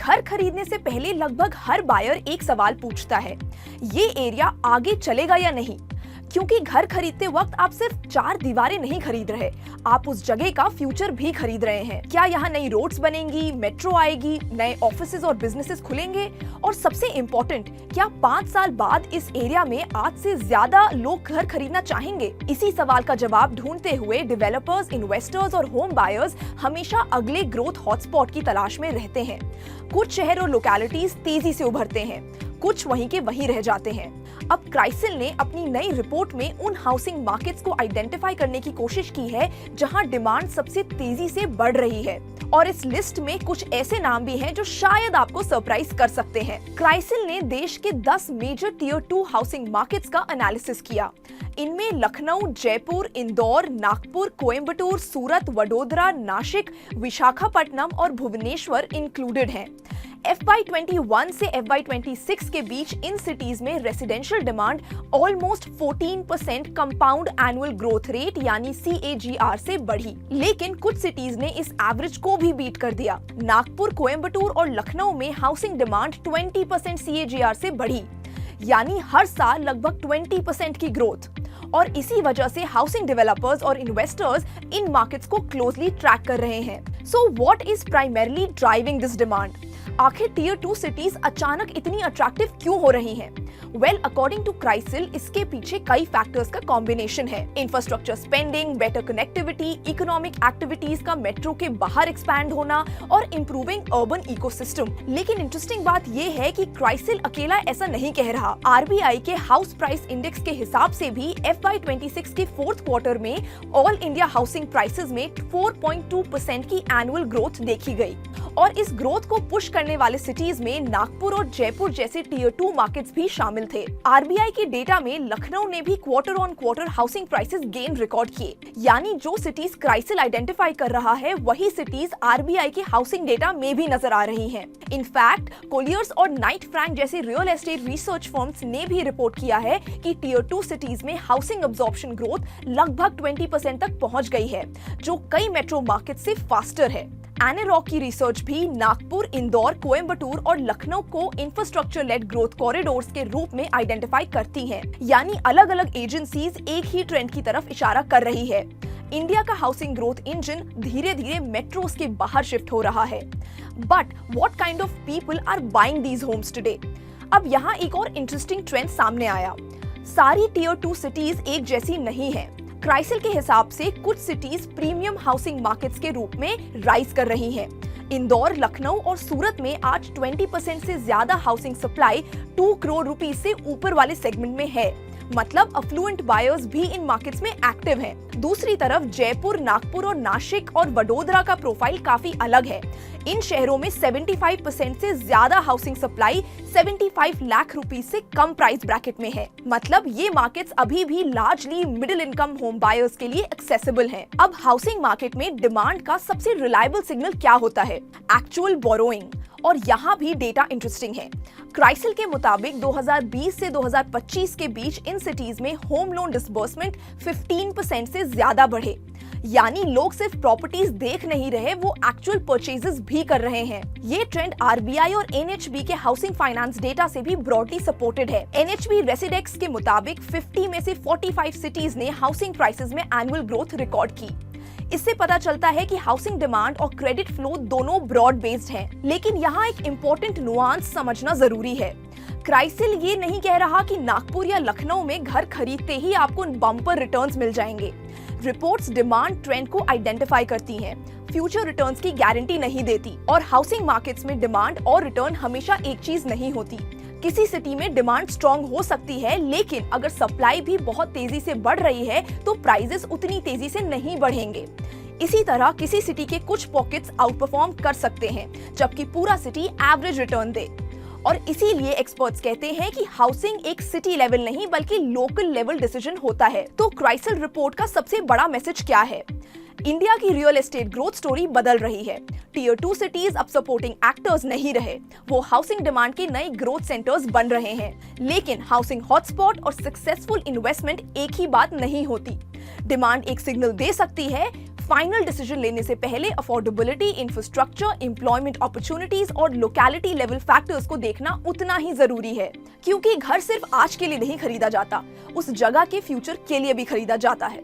घर खरीदने से पहले लगभग हर बायर एक सवाल पूछता है, ये एरिया आगे चलेगा या नहीं। क्योंकि घर खरीदते वक्त आप सिर्फ 4 दीवारें नहीं खरीद रहे, आप उस जगह का फ्यूचर भी खरीद रहे हैं। क्या यहाँ नई रोड्स बनेंगी, मेट्रो आएगी, नए ऑफिसेज और बिजनेसेस खुलेंगे, और सबसे इम्पोर्टेंट, क्या 5 साल बाद इस एरिया में आज से ज्यादा लोग घर खरीदना चाहेंगे? इसी सवाल का जवाब ढूंढते हुए डेवलपर्स, इन्वेस्टर्स और होम बायर्स हमेशा अगले ग्रोथ हॉटस्पॉट की तलाश में रहते हैं। कुछ शहर और लोकेलिटीज तेजी से उभरते हैं, कुछ वहीं के वहीं रह जाते हैं। अब क्राइसिल ने अपनी नई रिपोर्ट में उन हाउसिंग मार्केट्स को आइडेंटिफाई करने की कोशिश की है जहां डिमांड सबसे तेजी से बढ़ रही है, और इस लिस्ट में कुछ ऐसे नाम भी हैं जो शायद आपको सरप्राइज कर सकते हैं। क्राइसिल ने देश के 10 मेजर टियर 2 हाउसिंग मार्केट्स का एनालिसिस किया। इनमें लखनऊ, जयपुर, इंदौर, नागपुर, कोयम्बटूर, सूरत, वडोदरा, नासिक, विशाखापट्टनम और भुवनेश्वर इंक्लूडेड हैं। FY21 से FY26 के बीच इन सिटीज में residential demand almost 14% compound annual growth rate यानी CAGR से बढ़ी, लेकिन कुछ सिटीज ने इस एवरेज को भी बीट कर दिया। नागपुर, कोयम्बटूर और लखनऊ में हाउसिंग डिमांड 20% CAGR से बढ़ी, यानी हर साल लगभग 20% की ग्रोथ। और इसी वजह से हाउसिंग डेवलपर्स और इन्वेस्टर्स इन मार्केट्स को क्लोजली ट्रैक कर रहे हैं। So what is primarily driving this demand? आखिर टियर 2 सिटीज अचानक इतनी अट्रैक्टिव क्यों हो रही हैं? वेल, अकॉर्डिंग टू क्राइसिल, इसके पीछे कई फैक्टर्स का कॉम्बिनेशन है। Infrastructure spending, better connectivity, economic activities का मेट्रो के बाहर एक्सपैंड होना और इंप्रूविंग अर्बन इकोसिस्टम। लेकिन इंटरेस्टिंग बात यह है कि क्राइसिल अकेला ऐसा नहीं कह रहा। RBI के हाउस प्राइस इंडेक्स के हिसाब से भी FY26 के 4th क्वार्टर में ऑल इंडिया हाउसिंग प्राइसेस में 4.2% की एनुअल ग्रोथ देखी गई, और इस ग्रोथ को पुश करने वाले सिटीज में नागपुर और जयपुर जैसे टियर 2 मार्केट्स भी शामिल थे। RBI के डेटा में लखनऊ ने भी quarter on quarter housing prices gain record किए, यानी जो सिटीज क्राइसिल आइडेंटिफाई कर रहा है वही सिटीज RBI के हाउसिंग डेटा में भी नजर आ रही हैं। इनफैक्ट कोलियर्स और नाइट फ्रैंक जैसे रियल एस्टेट रिसर्च फर्म्स ने भी रिपोर्ट किया है कि टियर 2 सिटीज में हाउसिंग अब्जॉर्प्शन ग्रोथ लगभग 20% तक पहुंच गई है, जो कई मेट्रो मार्केट से फास्टर है। एनेरॉक की रिसर्च भी नागपुर, इंदौर, कोयम्बटूर और लखनऊ को इंफ्रास्ट्रक्चर लेड ग्रोथ कॉरिडोर्स के रूप में आइडेंटिफाई करती हैं, यानी अलग अलग एजेंसीज एक ही ट्रेंड की तरफ इशारा कर रही है। इंडिया का हाउसिंग ग्रोथ इंजन धीरे धीरे मेट्रोस के बाहर शिफ्ट हो रहा है। But what kind of people are buying these homes today? अब यहाँ एक और इंटरेस्टिंग ट्रेंड सामने आया। सारी टियर 2 सिटीज एक जैसी नहीं है। क्राइसिल के हिसाब से कुछ सिटीज प्रीमियम हाउसिंग मार्केट्स के रूप में राइज कर रही हैं। इंदौर, लखनऊ और सूरत में आज 20% से ज्यादा हाउसिंग सप्लाई 2 करोड़ रुपीस से ऊपर वाले सेगमेंट में है, मतलब अफ्लुएंट बायर्स भी इन मार्केट्स में एक्टिव हैं। दूसरी तरफ जयपुर, नागपुर और नासिक और वडोदरा का प्रोफाइल काफी अलग है। इन शहरों में 75% से ज्यादा हाउसिंग सप्लाई 75 लाख रुपीस से कम प्राइस ब्रैकेट में है, मतलब ये मार्केट्स अभी भी largely middle income home buyers के लिए एक्सेसिबल हैं। अब हाउसिंग मार्केट में डिमांड का सबसे रिलायबल सिग्नल क्या होता है? Actual borrowing. और यहाँ भी डेटा इंटरेस्टिंग है। क्राइसिल के मुताबिक 2020 से 2025 के बीच इन सिटीज में होम लोन डिसबर्समेंट 15% से ज्यादा बढ़े, यानी लोग सिर्फ प्रॉपर्टीज देख नहीं रहे, वो एक्चुअल परचेजेस भी कर रहे हैं। ये ट्रेंड RBI और NHB के हाउसिंग फाइनेंस डेटा से भी ब्रॉडली सपोर्टेड है। NHB रेसिडेक्स के मुताबिक 50 में से 45 सिटीज ने हाउसिंग प्राइसेस में एनुअल ग्रोथ रिकॉर्ड की। इससे पता चलता है कि हाउसिंग डिमांड और क्रेडिट फ्लो दोनों ब्रॉड बेस्ड हैं। लेकिन यहाँ एक इम्पोर्टेंट नुआंस समझना जरूरी है। क्राइसिल ये नहीं कह रहा कि नागपुर या लखनऊ में घर खरीदते ही आपको बम्पर रिटर्न्स मिल जाएंगे। रिपोर्ट्स डिमांड ट्रेंड को आइडेंटिफाई करती हैं, फ्यूचर रिटर्न्स की गारंटी नहीं देती, और हाउसिंग मार्केट्स में डिमांड और रिटर्न हमेशा एक चीज नहीं होती। किसी सिटी में डिमांड स्ट्रॉन्ग हो सकती है, लेकिन अगर सप्लाई भी बहुत तेजी से बढ़ रही है तो प्राइसेस उतनी तेजी से नहीं बढ़ेंगे। इसी तरह किसी सिटी के कुछ पॉकेट्स आउट परफॉर्म कर सकते हैं, जबकि पूरा सिटी एवरेज रिटर्न दे। और इसीलिए एक्सपर्ट्स कहते हैं कि हाउसिंग एक सिटी लेवल नहीं बल्कि लोकल लेवल डिसीजन होता है। तो क्राइसिल रिपोर्ट का सबसे बड़ा मैसेज क्या है? इंडिया की रियल एस्टेट ग्रोथ स्टोरी बदल रही है। टियर 2 सिटीज अब सपोर्टिंग एक्टर्स नहीं रहे, वो हाउसिंग डिमांड के नए ग्रोथ सेंटर्स बन रहे हैं। लेकिन हाउसिंग हॉटस्पॉट और सक्सेसफुल इन्वेस्टमेंट एक ही बात नहीं होती। डिमांड एक सिग्नल दे सकती है, फाइनल डिसीजन लेने से पहले अफोर्डेबिलिटी, इंफ्रास्ट्रक्चर, एम्प्लॉयमेंट अपॉर्चुनिटीज और लोकेलिटी लेवल फैक्टर्स को देखना उतना ही जरूरी है, क्योंकि घर सिर्फ आज के लिए नहीं खरीदा जाता, उस जगह के फ्यूचर के लिए भी खरीदा जाता है।